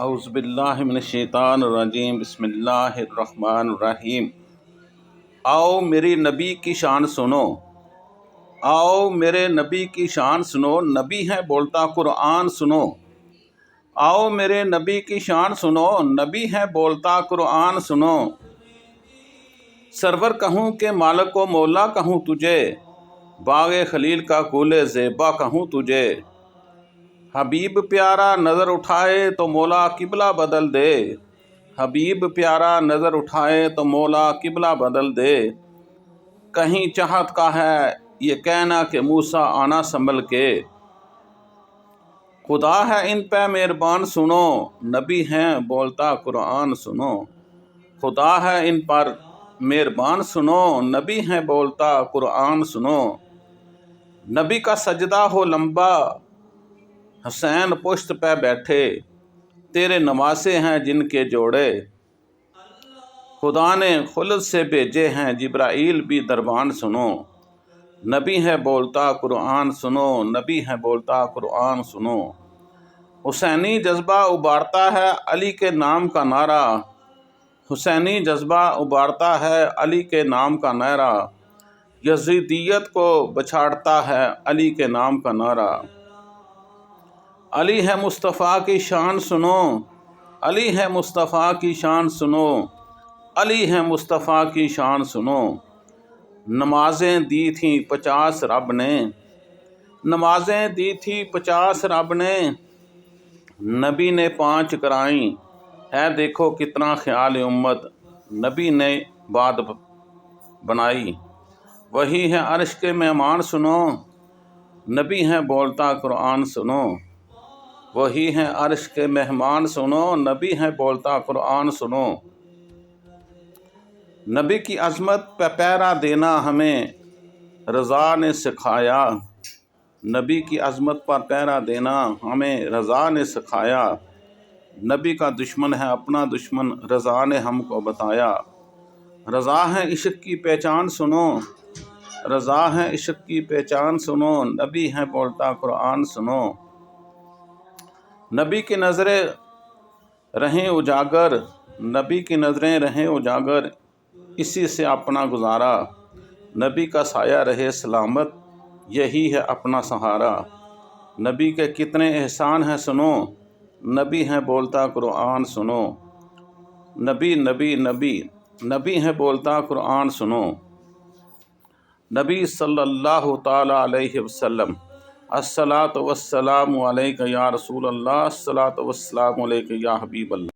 اعوذ باللہ من الشیطان الرجیم بسم اللہ الرحمن الرحیم۔ آؤ میری نبی کی شان سنو، آؤ میرے نبی کی شان سنو، نبی ہے بولتا قرآن سنو۔ آؤ میرے نبی کی شان سنو، نبی ہے بولتا قرآن سنو۔ سرور کہوں کہ مالک و مولا کہوں تجھے، باغ خلیل کا کول زیبا کہوں تجھے۔ حبیب پیارا نظر اٹھائے تو مولا قبلہ بدل دے، حبیب پیارا نظر اٹھائے تو مولا قبلہ بدل دے۔ کہیں چاہت کا ہے یہ کہنا کہ موسیٰ آنا سنبھل کے، خدا ہے ان پہ مہربان سنو، نبی ہیں بولتا قرآن سنو۔ خدا ہے ان پر مہربان سنو، نبی ہیں بولتا قرآن سنو۔ نبی کا سجدہ ہو لمبا، حسین پشت پہ بیٹھے، تیرے نواسے ہیں جن کے جوڑے۔ خدا نے خلد سے بھیجے ہیں جبرائیل بھی دربان سنو، نبی ہے بولتا قرآن سنو، نبی ہے بولتا قرآن سنو۔ حسینی جذبہ ابھارتا ہے علی کے نام کا نعرہ، حسینی جذبہ ابھارتا ہے علی کے نام کا نعرہ، یزیدیت کو بچھاڑتا ہے علی کے نام کا نعرہ۔ علی ہے مصطفیٰ کی شان سنو، علی ہے مصطفیٰ کی شان سنو، علی ہے مصطفیٰ کی شان سنو۔ نمازیں دی تھیں 50 رب نے، نمازیں دی تھی 50 رب نے، نبی نے 5 کرائیں، ہے دیکھو کتنا خیال امت، نبی نے بات بنائی۔ وہی ہے عرش کے مہمان سنو، نبی ہے بولتا قرآن سنو۔ وہی ہے عرش کے مہمان سنو، نبی ہے بولتا قرآن سنو۔ نبی کی عظمت پہ پیرا دینا ہمیں رضا نے سکھایا، نبی کی عظمت پر پیرا دینا ہمیں رضا نے سکھایا۔ نبی کا دشمن ہے اپنا دشمن، رضا نے ہم کو بتایا۔ رضا ہے عشق کی پہچان سنو، رضا ہے عشق کی پہچان سنو، نبی ہے بولتا قرآن سنو۔ نبی کی نظریں رہیں اجاگر، نبی کی نظریں رہیں اجاگر، اسی سے اپنا گزارا۔ نبی کا سایہ رہے سلامت، یہی ہے اپنا سہارا۔ نبی کے کتنے احسان ہیں سنو، نبی ہے بولتا قرآن سنو۔ نبی نبی نبی نبی ہے بولتا قرآن سنو۔ نبی صلی اللہ تعالی علیہ وسلم، الصلاۃ والسلام علیک یا رسول اللہ، الصلاۃ والسلام علیک یا حبیب اللہ۔